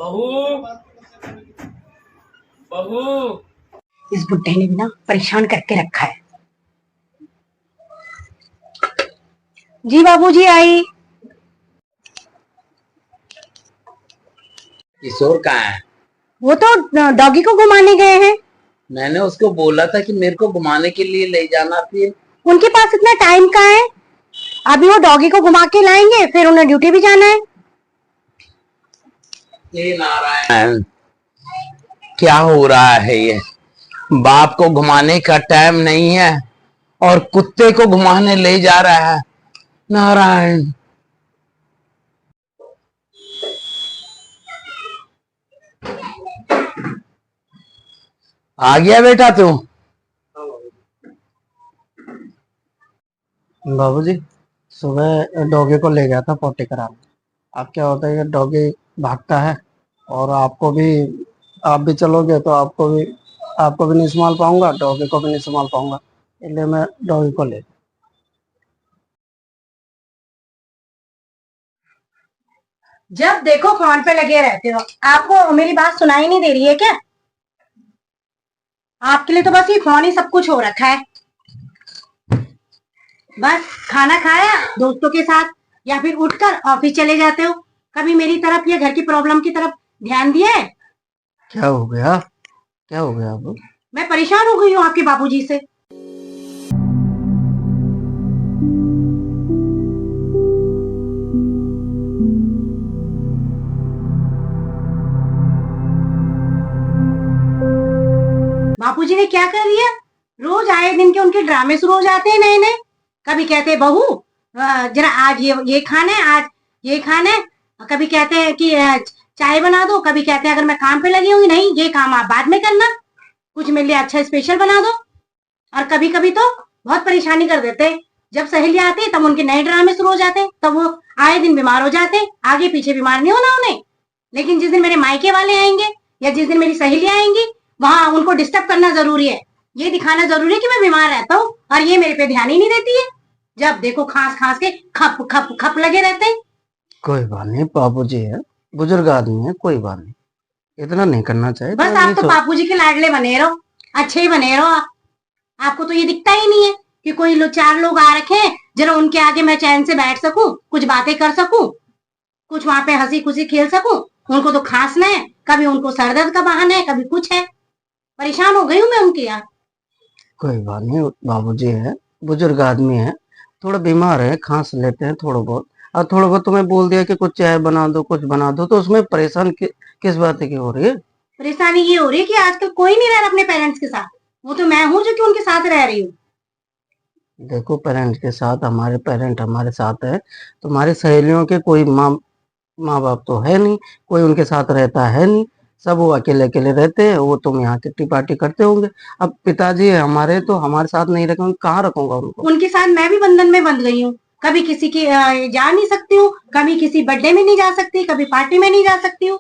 बहू बहू। इस बुड्ढे ने भी ना परेशान करके रखा है। जी बाबूजी आई। किशोर कहाँ है? वो तो डॉगी को घुमाने गए हैं। मैंने उसको बोला था कि मेरे को घुमाने के लिए ले जाना फिर। उनके पास इतना टाइम कहाँ है। अभी वो डॉगी को घुमा के लाएंगे, फिर उन्हें ड्यूटी भी जाना है। ये नारायण, क्या हो रहा है ये? बाप को घुमाने का टाइम नहीं है और कुत्ते को घुमाने ले जा रहा है। नारायण, आ गया बेटा तू? बाबूजी, सुबह डॉगी को ले गया था पोटी कराने। अब क्या होता है कि डॉगी भागता है और आप भी चलोगे तो आपको भी नहीं संभाल पाऊंगा, डॉगी को भी नहीं संभाल पाऊंगा, इसलिए मैं डॉगी को ले। जब देखो फोन पे लगे रहते हो। आपको मेरी बात सुनाई नहीं दे रही है क्या? आपके लिए तो बस ये फोन ही सब कुछ हो रखा है। बस खाना खाया दोस्तों के साथ या फिर उठकर ऑफिस चले जाते हो। कभी मेरी तरफ या घर की प्रॉब्लम की तरफ ध्यान दिया है? क्या हो गया? क्या हो गया अब? मैं परेशान हो गई हूँ आपके बाबूजी से। बापूजी ने क्या कर दिया? रोज आए दिन के उनके ड्रामे शुरू हो जाते हैं नए नए। कभी कहते हैं बहू जरा आज ये खाना है, आज ये खाना है। कभी कहते हैं कि चाय बना दो, कभी कहते हैं अगर मैं काम पे लगी होंगी, नहीं ये काम आप बाद में करना, कुछ मेरे लिए अच्छा स्पेशल बना दो। और कभी कभी तो बहुत परेशानी कर देते हैं। जब सहेलियां आती है तब उनके नए ड्रामे शुरू हो जाते हैं, तब वो आए दिन बीमार हो जाते हैं। आगे पीछे बीमार नहीं होना उन्हें, लेकिन जिस दिन मेरे मायके वाले आएंगे या जिस दिन मेरी सहेलियां आएंगी, वहां उनको डिस्टर्ब करना जरूरी है। ये दिखाना जरूरी है कि मैं बीमार रहता हूँ और ये मेरे पे ध्यान ही नहीं देती है। जब देखो खांस खांस के खप खप खप लगे रहते हैं। कोई बात नहीं, बाबूजी है, बुजुर्ग आदमी है, कोई बात नहीं, इतना नहीं करना चाहिए। बस आप तो बापूजी के लाडले बने रहो, अच्छे ही बने रहो आप। आपको तो ये दिखता ही नहीं है कि कोई चार लोग आ रखे हैं, जरा उनके आगे मैं चैन से बैठ सकूं, कुछ बातें कर सकूं, कुछ वहां पे हंसी खुशी खेल सकूं। उनको तो खांसना है, कभी उनको सर दर्द का बहाना है, कभी कुछ है। परेशान हो गई हूँ मैं उनके यहाँ। कोई बात नहीं, बाबूजी है, बुजुर्ग आदमी है, थोड़ा बीमार है, खांस लेते हैं थोड़ा बहुत। और थोड़ा बहुत तुम्हें बोल दिया कि कुछ चाय बना दो, कुछ बना दो, तो उसमें परेशान किस बात की हो रही है? परेशानी ये हो रही है कि आजकल कोई नहीं रह रहा अपने पेरेंट्स के साथ। वो तो मैं हूँ जो कि उनके साथ रह रही हूँ। देखो, पेरेंट्स के साथ हमारे पेरेंट हमारे साथ है, तुम्हारी सहेलियों के कोई माँ बाप तो है नहीं, कोई उनके साथ रहता है नहीं, सब वो अकेले अकेले रहते हैं। वो तुम यहाँ किट्टी पार्टी करते होंगे। अब पिताजी है हमारे, तो हमारे साथ नहीं रखेंगे, कहाँ रखूंगा उनको? उनके साथ मैं भी बंधन में बंध गई हूँ। कभी किसी की जा नहीं सकती हूँ, कभी किसी बर्थडे में नहीं जा सकती, कभी पार्टी में नहीं जा सकती हूँ।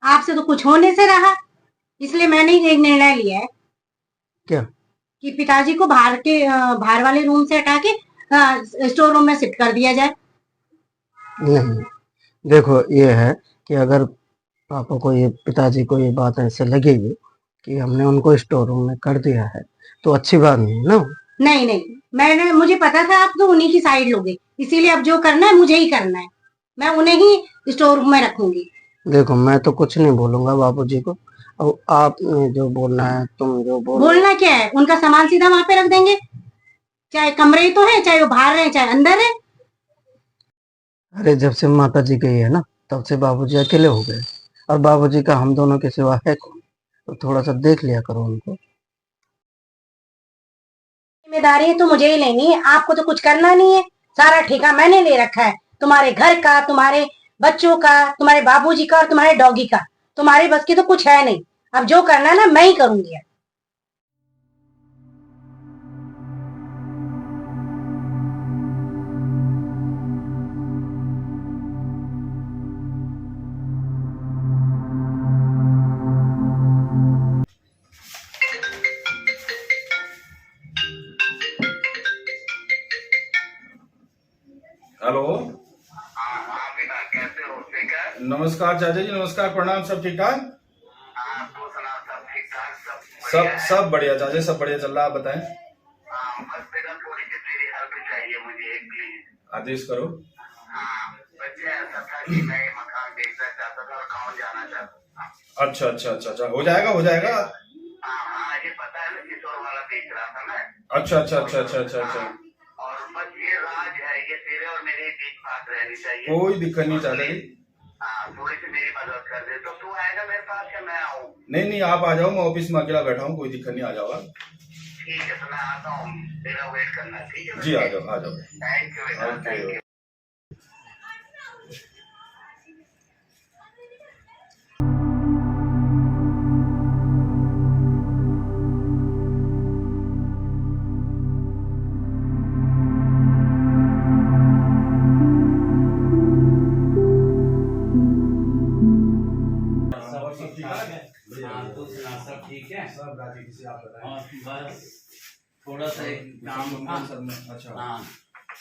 आपसे तो कुछ होने से रहा, इसलिए मैंने एक निर्णय लिया है। क्या? कि पिताजी को बाहर वाले रूम से हटा के स्टोर रूम में शिफ्ट कर दिया जाए। नहीं, देखो ये है कि अगर पापा को ये पिताजी को ये बात ऐसे लगेगी कि हमने उनको स्टोर रूम में कर दिया है, तो अच्छी बात नहीं है ना। नहीं नहीं, मुझे पता था आप तो उन्हीं की साइड लोगे, इसीलिए अब जो करना है मुझे ही करना है। मैं उन्हें ही स्टोर रूम में रखूंगी। देखो, मैं तो कुछ नहीं बोलूंगा बाबूजी को। अब आपने जो बोलना है, तुम जो बोलना क्या है, उनका सामान सीधा वहां पे रख देंगे। चाहे कमरे ही तो है, चाहे वो बाहर रहे चाहे अंदर है। अरे, जब से माता जी गई है ना, तब से बाबूजी अकेले हो गए, और बाबूजी का हम दोनों के सिवा है कौन? तो थोड़ा सा देख लिया करो उनको। जिम्मेदारी तो मुझे ही लेनी है, आपको तो कुछ करना नहीं है। सारा ठेका मैंने ले रखा है, तुम्हारे घर का, तुम्हारे बच्चों का, तुम्हारे बाबूजी का और तुम्हारे डॉगी का। तुम्हारे बस की तो कुछ है नहीं। अब जो करना है ना मैं ही करूंगी। हेलो। हाँ हाँ बेटा, कैसे हो? ठीक है। नमस्कार चाचा जी, नमस्कार, प्रणाम। सब ठीक ठाक? हाँ, तो सुना, सब ठीक ठाक, सब सब बढ़िया है। सब बढ़िया चाचा जी, सब बढ़िया चल रहा है। आप बताएं। हाँ, बस बेटा थोड़ी सी तेरी हेल्प चाहिए मुझे, एक प्लीज। आदेश करो। हाँ, बच्चे ऐसा था कि मैं ये मकान देखना चाहता था और गाँव जाना चाहता था। अच्छा अच्छा अच्छा अच्छा, हो जाएगा हो जाएगा। हाँ हाँ, ये पता है ना, किशोर वाला देख रहा था मैं। अच्छा अच्छा अच्छा अच्छा अच्छा अच्छा, और बस ये राज है, ये तेरे और मेरे बीच बात रहनी चाहिए। कोई दिक्कत नहीं चाचा जी। हाँ, थोड़ी सी मेरी मदद कर दे। तो तू आएगा मेरे पास या मैं आऊँ? नहीं नहीं, आप आ जाओ, मैं ऑफिस में अकेला बैठा हूँ, कोई दिक्कत नहीं, आ जाओ आप। ठीक है, तो मैं आता हूँ, तेरा वेट करना, ठीक है? जी आ जाओ आ जाओ। थैंक यू बेटा, थैंक ओके। यू। हाँ तो सुना, सब ठीक है। सब राजी किसी, आप बताएं। और बस थोड़ा सा एक काम था। अच्छा। हाँ,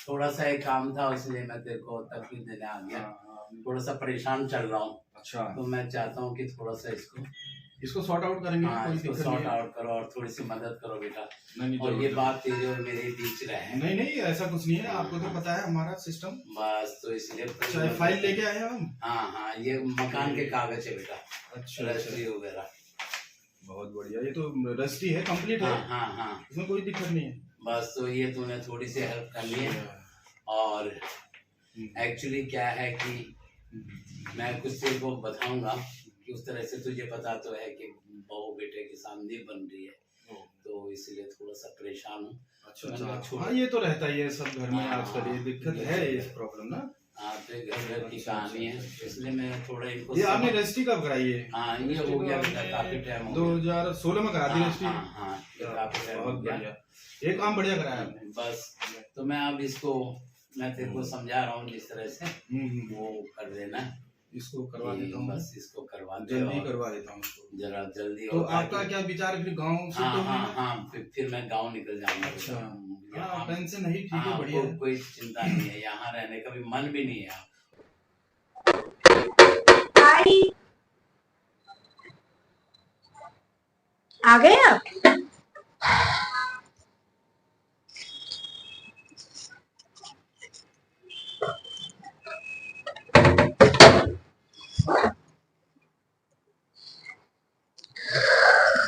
थोड़ा सा एक काम था, इसलिए मैं तेरे को तकलीफ देने आ गया। थोड़ा सा परेशान चल रहा हूँ, अच्छा, तो मैं चाहता हूँ कि थोड़ा सा इसको सॉर्ट आउट करेंगे। हाँ, कोई इसको दिक्कत सॉर्ट नहीं है। आउट करो और थोड़ी सी मदद करो बेटा। नहीं नहीं, और जरूर, ये जरूर। बात तेरे और मेरे बीच रहे। नहीं नहीं, ऐसा कुछ नहीं है, आपको तो पता है हमारा सिस्टम। बस तो इसलिए अच्छा, ये फाइल लेके आए हैं हम। हाँ हाँ, ये मकान के कागज है बेटा, अच्छा रजिस्ट्री वगैरह। बहुत बढ़िया, ये तो रजिस्ट्री है, कंप्लीट है, हाँ हाँ हाँ, इसमें कोई दिक्कत नहीं है। बस तो ये तूने थोड़ी सी हेल्प करनी है। और एक्चुअली क्या है कि मैं कुछ तेरे को बताऊंगा कि उस तरह से तुझे पता तो है कि बहू बेटे की शादी बन रही है, तो इसलिए थोड़ा सा परेशान हूँ। अच्छा मैंने अच्छा, छोड़- हाँ ये तो रहता ही है सब घर में हाँ, आजकल, ये दिक्कत हाँ, है, ये प्रॉब्लम ना। हाँ, तो ये घर की कहानी है, इसलिए मैं थोड़ा इनको ये आपने रजिस्ट्री कब कराई है? हाँ, ये हो गया बेटा, काफी टाइम हो गया। 2016 में करा दी हाँ रजिस्ट्री। हाँ हाँ, ये काफी टाइम हो बहुत गया। बढ़िया, ये काम बढ़िया कराया आपने। बस तो मैं अब इसको, मैं तेरे को समझा रहा हूँ जिस तरह से वो कर देना, इसको करवा कि देता हूँ, बस इसको करवा दे जल्दी और करवा देता हूँ इसको। जरा जल्दी तो हो आपका ताकि- क्या विचार, फिर गाँव शिफ्ट हाँ होना हाँ है? हाँ, फिर मैं गांव निकल जाऊंगा। अच्छा, हाँ, यहाँ- टेंशन नहीं, ठीक है, हाँ, बढ़िया है। कोई चिंता नहीं है, यहाँ रहने का भी मन भी नहीं है। आ गए आप?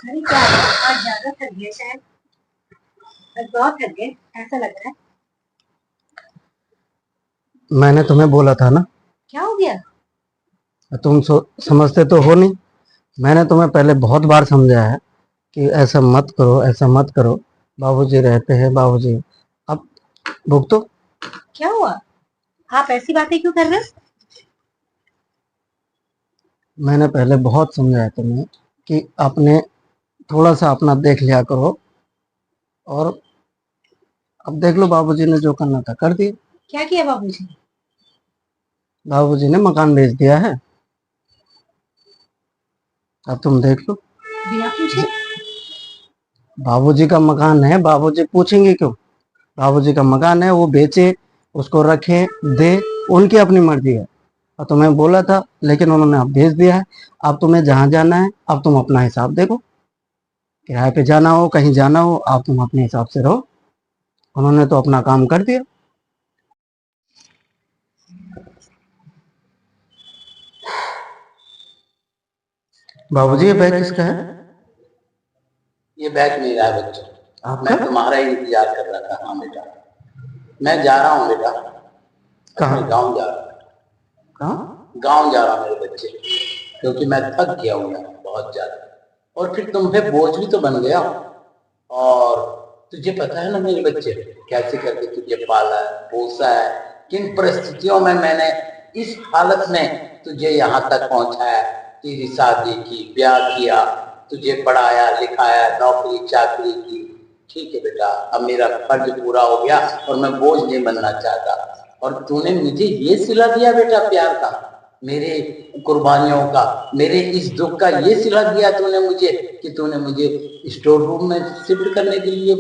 अरे क्या आज ज्यादा थक गए शायद, आज बहुत थक गए ऐसा लग रहा है। मैंने तुम्हें बोला था ना, क्या हो गया? तुम समझते तो हो नहीं। मैंने तुम्हें पहले बहुत बार समझाया है कि ऐसा मत करो, ऐसा मत करो, बाबूजी रहते हैं, बाबूजी। अब भुगतो। क्या हुआ? आप ऐसी बातें क्यों कर रहे हो? मैंने पहले बहुत समझाया तुम्हें कि आपने थोड़ा सा अपना देख लिया करो, और अब देख लो, बाबूजी ने जो करना था कर दिया। क्या किया बाबूजी? बाबूजी ने मकान बेच दिया है, अब तुम देख लो। बिना पूछे? बाबूजी का मकान है, बाबूजी पूछेंगे क्यों? बाबूजी का मकान है, वो बेचे, उसको रखे, दे, उनकी अपनी मर्जी है। और तुम्हें बोला था, लेकिन उन्होंने अब भेज दिया है। अब तुम्हें जहां जाना है, अब तुम अपना हिसाब देखो, किराए पे जाना हो, कहीं जाना हो, अब तुम अपने हिसाब से रहो। उन्होंने तो अपना काम कर दिया। बाबूजी, ये बैग किसका है? ये बैग मेरा है बच्चों, आपका? मैं तुम्हारा ही इंतजार कर रहा था। हाँ बेटा, मैं जा रहा हूँ बेटा, कहाँ? गाँव जा रहा हूँ। कहाँ? गाँव जा रहा हूँ मेरे बच्चे, क्योंकि मैं थक गया हूँ यार बहुत ज्यादा, और फिर तुम पे बोझ भी तो बन गया। और तुझे पता है ना मेरे बच्चे कैसे करके तुझे पाला है, पोसा है, किन परिस्थितियों में मैंने इस हालत में तुझे यहाँ तक पहुँचाया, तेरी शादी की, ब्याह किया, तुझे पढ़ाया लिखाया, नौकरी चाकरी की। ठीक है बेटा, अब मेरा फर्ज पूरा हो गया और मैं बोझ नहीं बनना चाहता। और तूने मुझे ये सिला दिया बेटा प्यार का, मेरे कुर्बानियों का, मेरे इस दुख का ये सिला दिया तूने मुझे कि तूने मुझे स्टोर रूम में शिफ्ट करने के लिए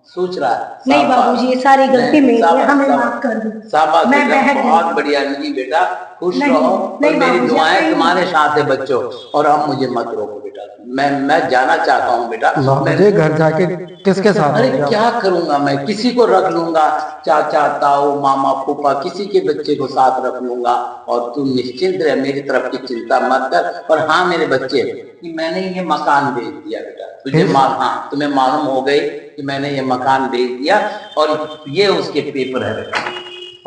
सोच रहा है। नहीं शाबाश। बाबूजी, ये सारी गलती नहीं, मेरी है, शाबाश, हमें शाबाश। माफ कर दो। शाबाश मैं बेटा, बहक बहुत गई। बढ़िया। नहीं बेटा, खुश नहीं, रहो और नहीं मेरी बाबूजी, दुआएं आप तुम्हारे साथ है बच्चों। और अब मुझे मत रोको बेटा, मैं जाना चाहता हूँ बेटा। बाबूजी घर जाके किसके साथ अरे रहोगे आप? क्या करूंगा मैं, किसी को रख लूंगा, चाचा ताऊ मामा फूफा किसी के बच्चे को साथ रख लूंगा। और तू निश्चिंत रह, मेरी तरफ की चिंता मत कर। और हाँ मेरे बच्चे, कि मैंने ये मकान बेच दिया बेटा, तुझे हाँ तुम्हें मालूम हो गई कि मैंने ये मकान बेच दिया। और ये उसके पेपर है बेटा।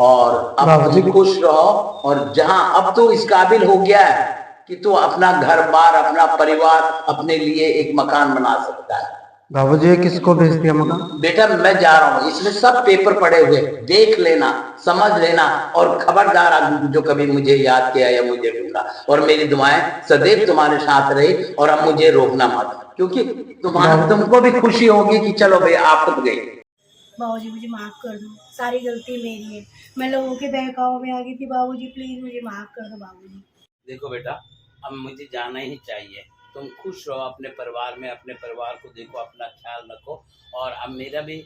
और अब तुम खुश रहो। और जहां अब तो इस काबिल हो गया है कि तू अपना घर बार, अपना परिवार, अपने लिए एक मकान बना सकता है। बाबूजी किसको भेज दिया मकान? बेटा मैं जा रहा हूँ, इसमें सब पेपर पड़े हुए, देख लेना, समझ लेना। और खबरदार जो कभी मुझे याद किया या मुझे ढूंढा। और मेरी दुआएं सदैव तुम्हारे साथ रही। और अब मुझे रोकना मत, क्योंकि तुमको भी खुशी होगी कि चलो भाई आप खुद गए। बाबूजी मुझे माफ कर दो, सारी गलती मेरी है। मैं लोगों के बहकाव में आ गई थी। बाबूजी प्लीज मुझे माफ कर दो बाबूजी। देखो बेटा, अब मुझे जाना ही चाहिए। तुम खुश रहो अपने परिवार में, अपने परिवार को देखो, अपना ख्याल रखो। और अब मेरा भी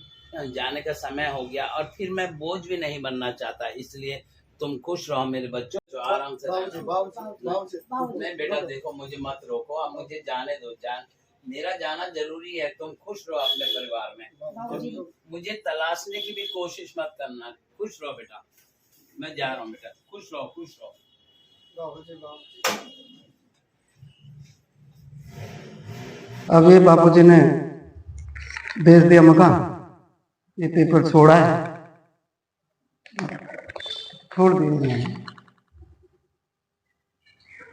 जाने का समय हो गया और फिर मैं बोझ भी नहीं बनना चाहता, इसलिए तुम खुश रहो मेरे बच्चों। जो आराम से नहीं बेटा, देखो मुझे मत रोको, अब मुझे जाने दो। मेरा जाना जरूरी है, तुम खुश रहो अपने परिवार में। मुझे तलाशने की भी कोशिश मत करना। खुश रहो बेटा, मैं जा रहा हूँ बेटा, खुश रहो खुश रहो। अब ये बाबूजी ने भेज दिया मकान, ये पेपर छोड़ा है, छोड़ दिए।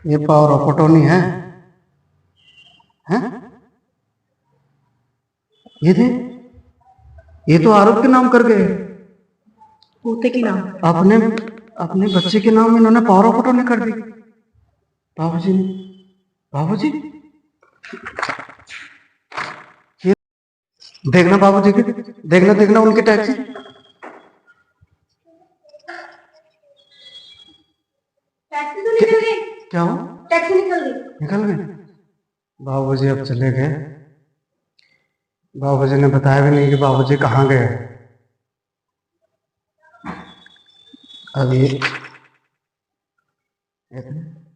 ये पावर ऑफ अटॉर्नी है, हैं? ये थे, ये तो आरोप के नाम कर गए, पोते के नाम। अपने अपने बच्चे के नाम इन्होंने पावर ऑफ अटॉर्नी कर दी बाबूजी ने। बाबूजी देखना, बाबूजी के देखना, देखना उनके टैक्सी। टैक्सी तो निकल गई। क्या हो? टैक्सी निकल गई। निकल गए बाबूजी, अब चले गए। बाबूजी ने बताया भी नहीं कि बाबूजी कहाँ गए। अब ये